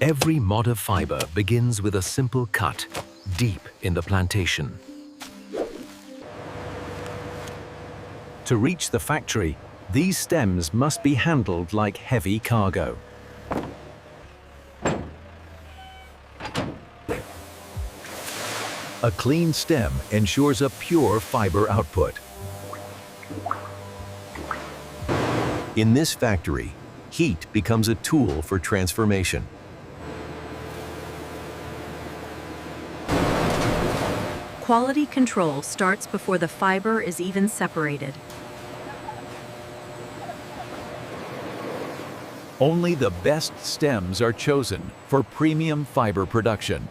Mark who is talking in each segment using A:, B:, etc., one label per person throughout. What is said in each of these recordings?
A: Every mod of fiber begins with a simple cut deep in the plantation. To reach the factory, these stems must be handled like heavy cargo. A clean stem ensures a pure fiber output. In this factory, heat becomes a tool for transformation.
B: Quality control starts before the fiber is even separated.
A: Only the best stems are chosen for premium fiber production.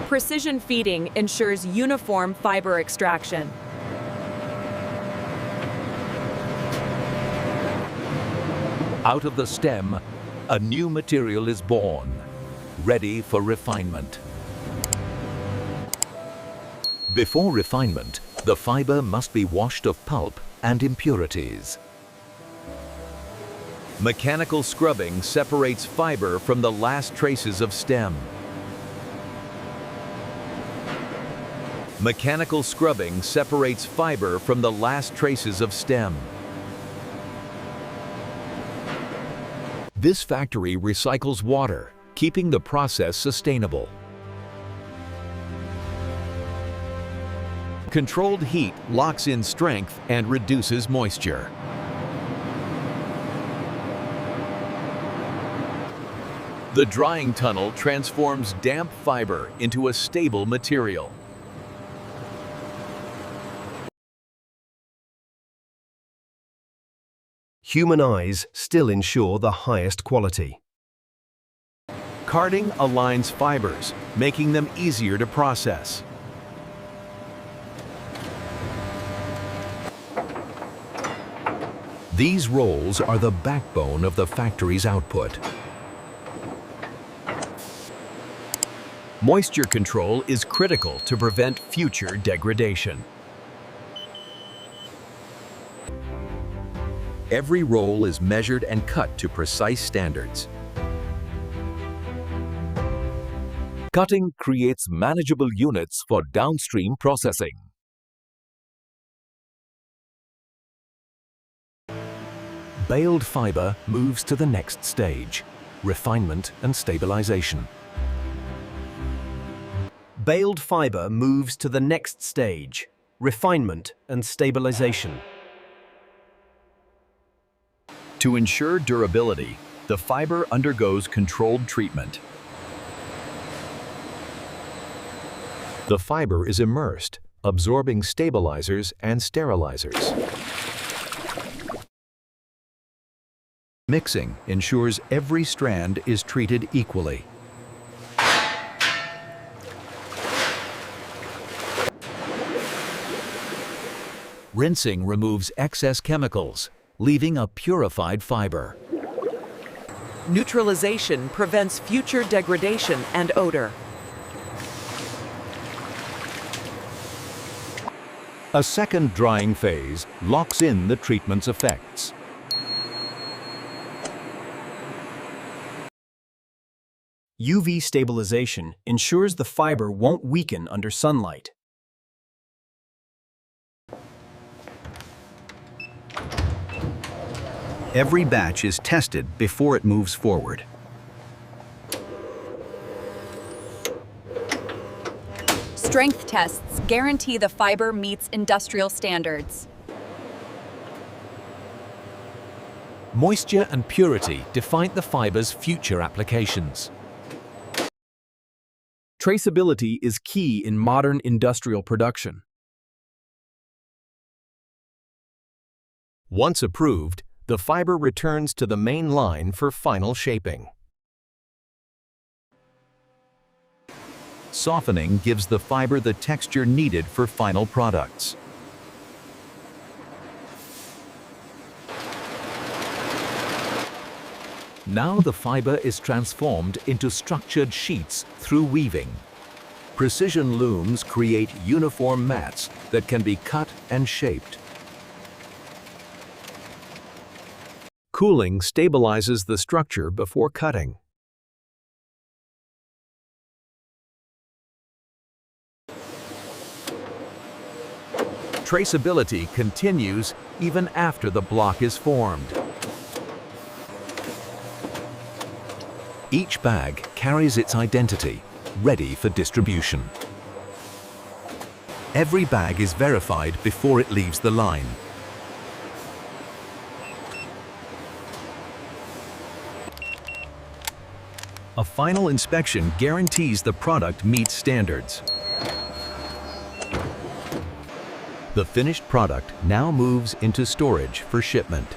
C: Precision feeding ensures uniform fiber extraction.
A: Out of the stem, a new material is born, ready for refinement. Before refinement, the fiber must be washed of pulp and impurities. Mechanical scrubbing separates fiber from the last traces of stem. Mechanical scrubbing separates fiber from the last traces of stem. This factory recycles water, keeping the process sustainable. Controlled heat locks in strength and reduces moisture. The drying tunnel transforms damp fiber into a stable material.
D: Human eyes still ensure the highest quality.
A: Carding aligns fibers, making them easier to process. These rolls are the backbone of the factory's output. Moisture control is critical to prevent future degradation. Every roll is measured and cut to precise standards. Cutting creates manageable units for downstream processing. Baled fiber moves to the next stage, refinement and stabilization.
D: Baled fiber moves to the next stage, refinement and stabilization.
A: To ensure durability, the fiber undergoes controlled treatment. The fiber is immersed, absorbing stabilizers and sterilizers. Mixing ensures every strand is treated equally. Rinsing removes excess chemicals, leaving a purified fiber.
C: Neutralization prevents future degradation and odor.
A: A second drying phase locks in the treatment's effects.
D: UV stabilization ensures the fiber won't weaken under sunlight. Every batch is tested before it moves forward.
E: Strength tests guarantee the fiber meets industrial standards.
A: Moisture and purity define the fiber's future applications.
D: Traceability is key in modern industrial production.
A: Once approved, the fiber returns to the main line for final shaping. Softening gives the fiber the texture needed for final products. Now the fiber is transformed into structured sheets through weaving. Precision looms create uniform mats that can be cut and shaped.
D: Cooling stabilizes the structure before cutting.
A: Traceability continues even after the block is formed. Each bag carries its identity, ready for distribution. Every bag is verified before it leaves the line. A final inspection guarantees the product meets standards. The finished product now moves into storage for shipment.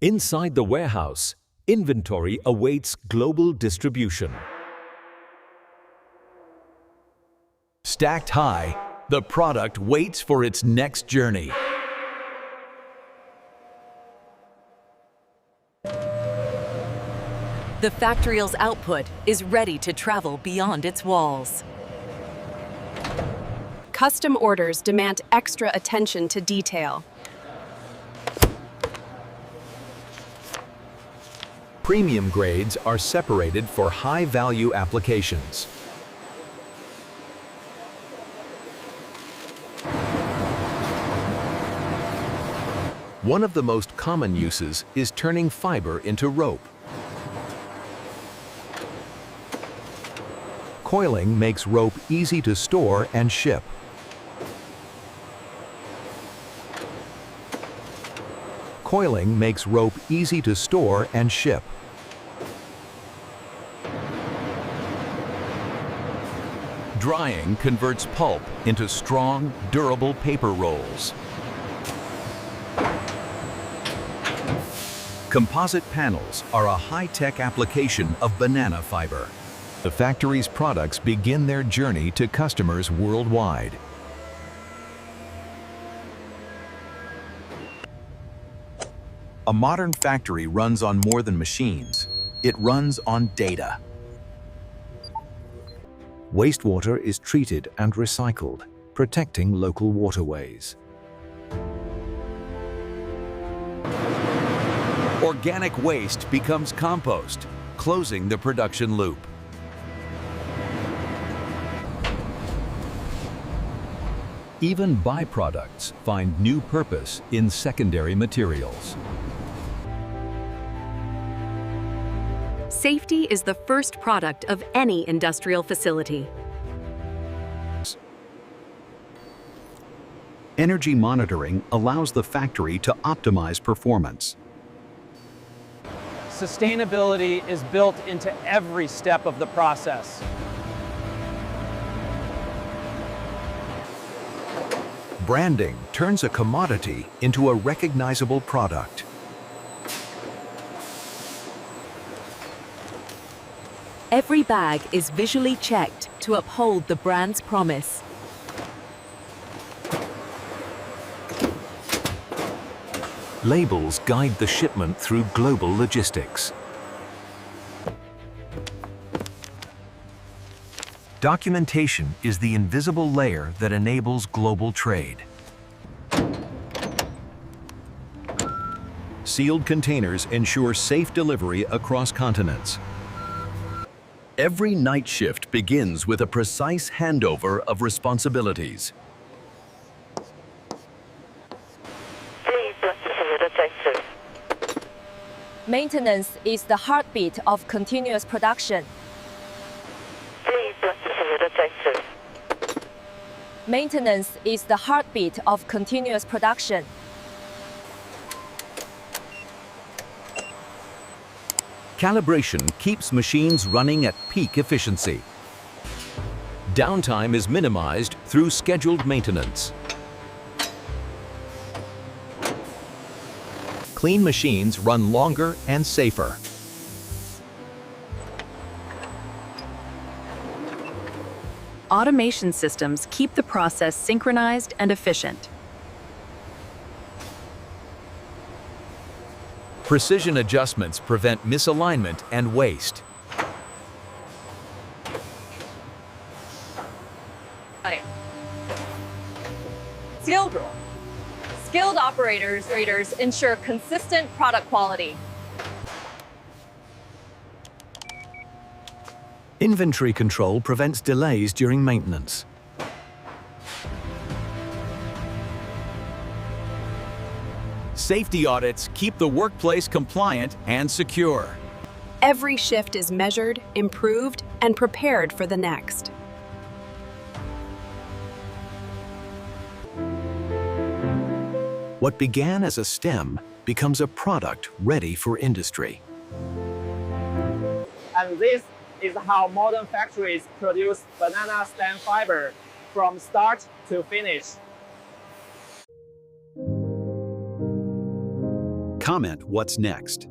A: Inside the warehouse, inventory awaits global distribution. Stacked high, the product waits for its next journey.
C: The factory's output is ready to travel beyond its walls.
F: Custom orders demand extra attention to detail.
A: Premium grades are separated for high-value applications. One of the most common uses is turning fiber into rope. Coiling makes rope easy to store and ship. Coiling makes rope easy to store and ship. Drying converts pulp into strong, durable paper rolls. Composite panels are a high-tech application of banana fiber. The factory's products begin their journey to customers worldwide. A modern factory runs on more than machines. It runs on data. Wastewater is treated and recycled, protecting local waterways. Organic waste becomes compost, closing the production loop. Even byproducts find new purpose in secondary materials.
B: Safety is the first product of any industrial facility.
A: Energy monitoring allows the factory to optimize performance.
G: Sustainability is built into every step of the process.
A: Branding turns a commodity into a recognizable product.
C: Every bag is visually checked to uphold the brand's promise.
A: Labels guide the shipment through global logistics. Documentation is the invisible layer that enables global trade. Sealed containers ensure safe delivery across continents. Every night shift begins with a precise handover of responsibilities.
H: Maintenance is the heartbeat of continuous production. Maintenance is the heartbeat of continuous production.
A: Calibration keeps machines running at peak efficiency. Downtime is minimized through scheduled maintenance. Clean machines run longer and safer.
B: Automation systems keep the process synchronized and efficient.
A: Precision adjustments prevent misalignment and waste.
E: Skilled
H: administrators ensure consistent product quality.
A: Inventory control prevents delays during maintenance.
I: Safety audits keep the workplace compliant and secure.
F: Every shift is measured, improved, and prepared for the next.
A: What began as a stem becomes a product ready for industry.
G: And this is how modern factories produce banana stem fiber from start to finish.
A: Comment what's next.